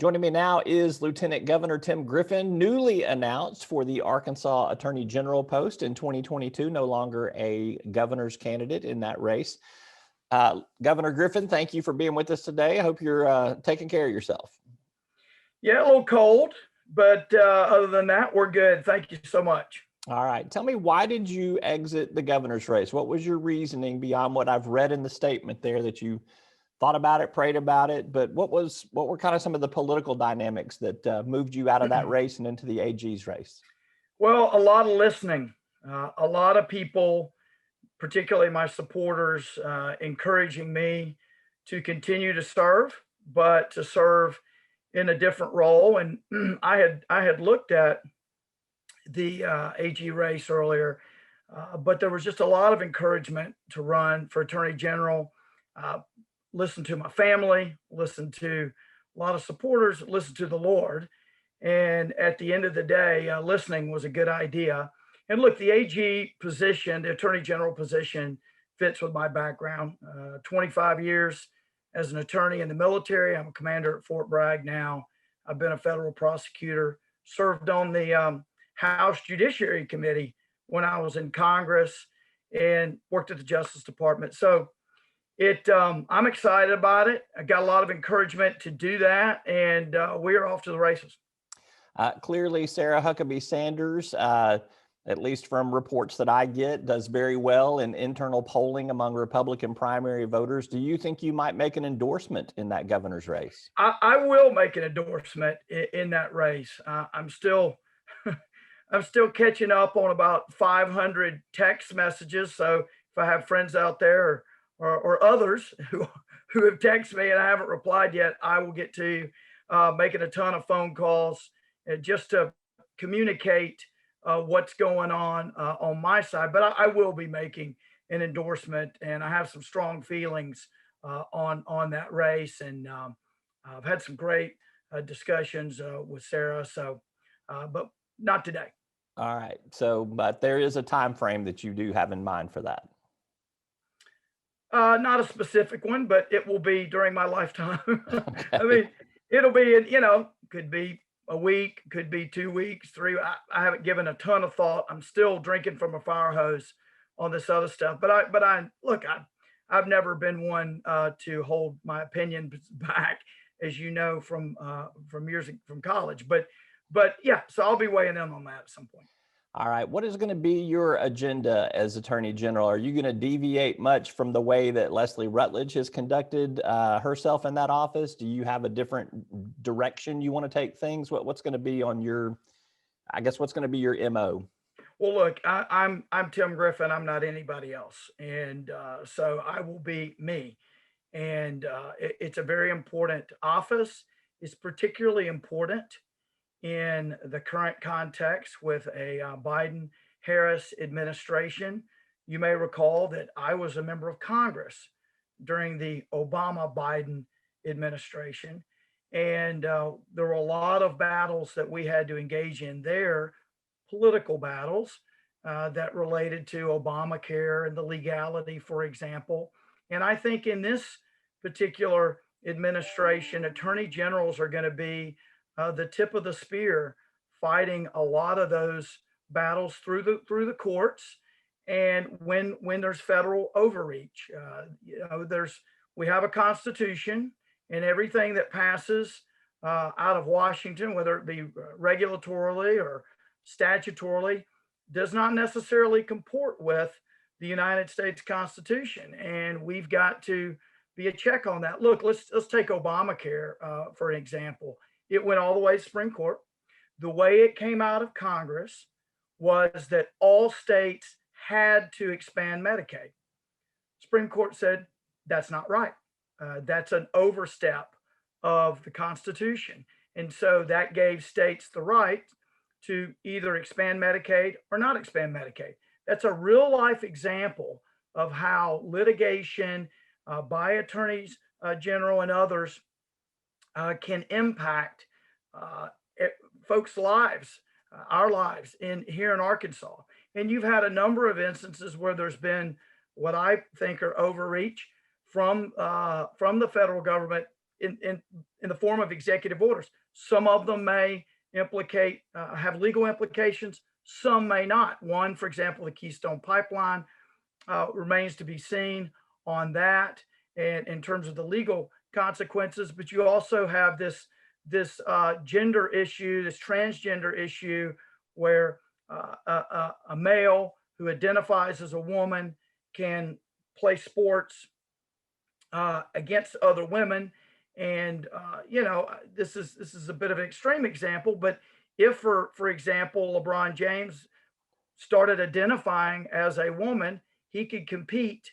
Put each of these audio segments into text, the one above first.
Joining me now is Lieutenant Governor Tim Griffin, newly announced for the Arkansas Attorney General post in 2022, no longer a governor's candidate in that race. Governor Griffin, thank you for being with us today. I hope you're taking care of yourself. Yeah, a little cold, but other than that, we're good. Thank you so much. All right. Tell me, why did you exit the governor's race? What was your reasoning beyond what I've read in the statement there that you thought about it, prayed about it, but what were kind of some of the political dynamics that moved you out of that race and into the AG's race? Well, a lot of listening, a lot of people, particularly my supporters, encouraging me to continue to serve, but to serve in a different role. And I had looked at the AG race earlier, but there was just a lot of encouragement to run for Attorney General. Listen to my family, listen to a lot of supporters, listen to the Lord. And at the end of the day, listening was a good idea. And look, the AG position, the Attorney General position, fits with my background. 25 years as an attorney in the military. I'm a commander at Fort Bragg now. I've been a federal prosecutor, served on the House Judiciary Committee when I was in Congress, and worked at the Justice Department. So I'm excited about it. I got a lot of encouragement to do that, and we are off to the races. Clearly, Sarah Huckabee Sanders, at least from reports that I get, does very well in internal polling among Republican primary voters. Do you think you might make an endorsement in that governor's race? I will make an endorsement in that race. I'm still catching up on about 500 text messages. So if I have friends out there or others who have texted me and I haven't replied yet, I will get to making a ton of phone calls just to communicate what's going on my side. But I will be making an endorsement, and I have some strong feelings on that race. And I've had some great discussions with Sarah. So, but not today. All right. So, but there is a time frame that you do have in mind for that. Not a specific one, but it will be during my lifetime. Okay. I mean, it'll be, could be a week, could be 2 weeks, 3. I haven't given a ton of thought. I'm still drinking from a fire hose on this other stuff. But I've never been one to hold my opinion back, as you know, from years from college. But yeah, so I'll be weighing in on that at some point. All right. What is going to be your agenda as Attorney General? Are you going to deviate much from the way that Leslie Rutledge has conducted herself in that office? Do you have a different direction you want to take things? What's going to be on your, I guess, what's going to be your MO? Well, look, I'm Tim Griffin. I'm not anybody else. And so I will be me. And it's a very important office. It's particularly important in the current context with a Biden-Harris administration. You may recall that I was a member of Congress during the Obama-Biden administration. And there were a lot of battles that we had to engage in there, political battles that related to Obamacare and the legality, for example. And I think in this particular administration, attorney generals are going to be the tip of the spear, fighting a lot of those battles through the courts. And when there's federal overreach, we have a constitution, and everything that passes out of Washington, whether it be regulatorily or statutorily, does not necessarily comport with the United States Constitution. And we've got to be a check on that. Look, let's take Obamacare for an example. It went all the way to Supreme Court. The way it came out of Congress was that all states had to expand Medicaid. Supreme Court said that's not right. That's an overstep of the Constitution. And so that gave states the right to either expand Medicaid or not expand Medicaid. That's a real life example of how litigation by attorneys general and others can impact folks' lives, our lives here in Arkansas. And you've had a number of instances where there's been what I think are overreach from the federal government in the form of executive orders. Some of them may implicate, have legal implications. Some may not. One, for example, the Keystone Pipeline remains to be seen on that, and in terms of the legal consequences. But you also have this gender issue, this transgender issue, where a male who identifies as a woman can play sports against other women. And this is a bit of an extreme example, but if for example LeBron James started identifying as a woman, he could compete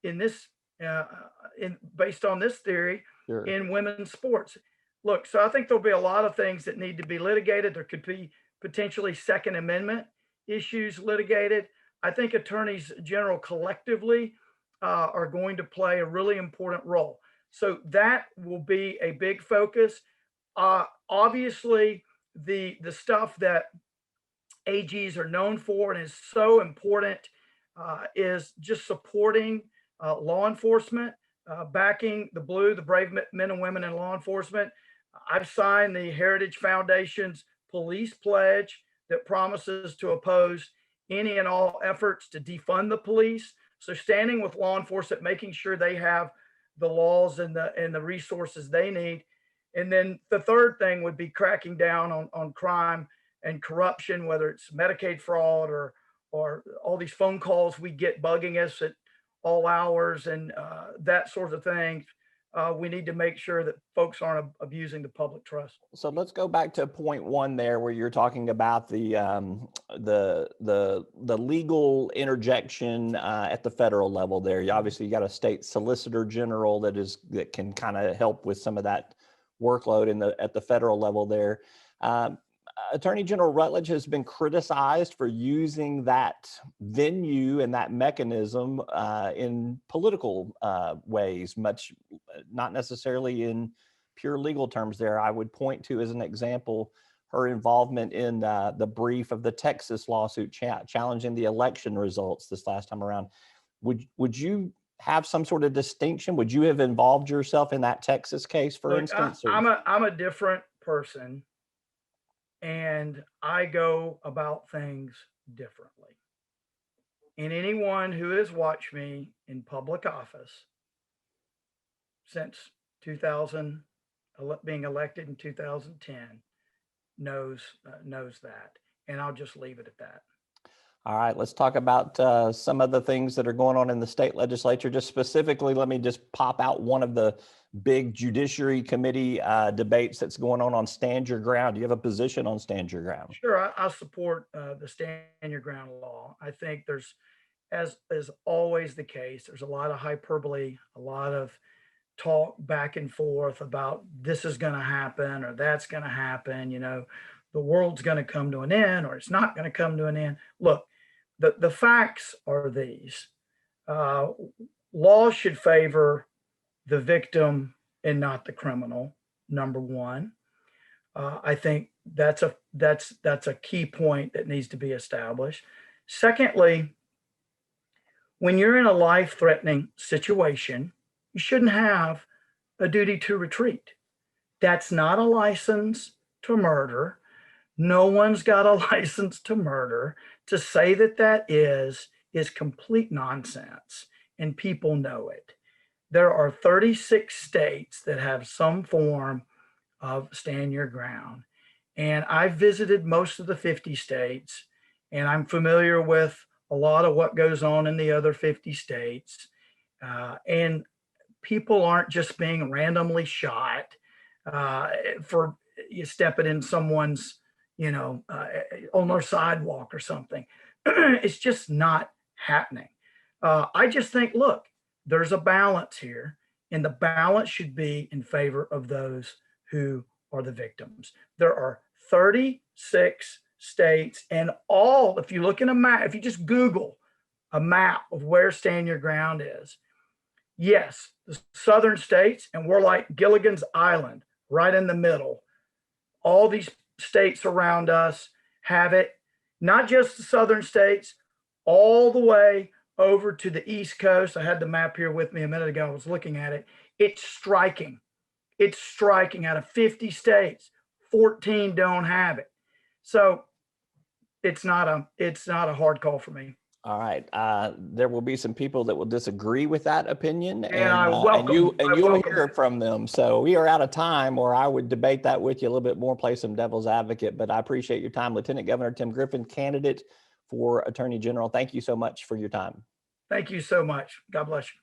in this in based on this theory Sure. in women's sports. Look, so I think there'll be a lot of things that need to be litigated. There could be potentially Second Amendment issues litigated. I think attorneys general collectively are going to play a really important role. So that will be a big focus. Obviously, the stuff that AGs are known for and is so important is just supporting law enforcement, backing the brave men and women in law enforcement. I've signed the Heritage Foundation's police pledge that promises to oppose any and all efforts to defund the police. So standing with law enforcement, making sure they have the laws and the resources they need. And then the third thing would be cracking down on crime and corruption, whether it's Medicaid fraud or all these phone calls we get bugging us at all hours and that sort of thing. We need to make sure that folks aren't abusing the public trust. So let's go back to point one there, where you're talking about the legal interjection at the federal level. There, you obviously got a state solicitor general that can kind of help with some of that workload at the federal level there. Attorney General Rutledge has been criticized for using that venue and that mechanism in political ways, much not necessarily in pure legal terms there. I would point to, as an example, her involvement in the brief of the Texas lawsuit challenging the election results this last time around. Would you have some sort of distinction? Would you have involved yourself in that Texas case, for instance? I'm a different person, and I go about things differently. And anyone who has watched me in public office since 2000, being elected in 2010, knows that. And I'll just leave it at that. All right, let's talk about some of the things that are going on in the state legislature. Just specifically, let me just pop out one of the big Judiciary Committee debates that's going on Stand Your Ground. Do you have a position on Stand Your Ground? Sure, I support the Stand Your Ground law. I think there's, as is always the case, there's a lot of hyperbole, a lot of talk back and forth about this is going to happen or that's going to happen. The world's going to come to an end or it's not going to come to an end. Look, the facts are these. Law should favor the victim and not the criminal, number one. I think that's a key point that needs to be established. Secondly, when you're in a life-threatening situation, you shouldn't have a duty to retreat. That's not a license to murder. No one's got a license to murder. To say that is complete nonsense, and people know it. There are 36 states that have some form of Stand Your Ground. And I've visited most of the 50 states, and I'm familiar with a lot of what goes on in the other 50 states. And people aren't just being randomly shot for you stepping in someone's, on their sidewalk or something. It's just not happening. I just think, look, there's a balance here, and the balance should be in favor of those who are the victims. There are 36 states, and if you look in a map, if you just Google a map of where Stand Your Ground is, yes, the southern states, and we're like Gilligan's Island, right in the middle. All these states around us have it, not just the southern states, all the way over to the East Coast. I had the map here with me a minute ago. I was looking at it. It's striking. It's striking. Out of 50 states, 14 don't have it. So it's not a hard call for me. All right. There will be some people that will disagree with that opinion, And and I you'll welcome hear it. from them. So we are out of time, or I would debate that with you a little bit more, play some devil's advocate. But I appreciate your time, Lieutenant Governor Tim Griffin, candidate for Attorney General. Thank you so much for your time. Thank you so much. God bless you.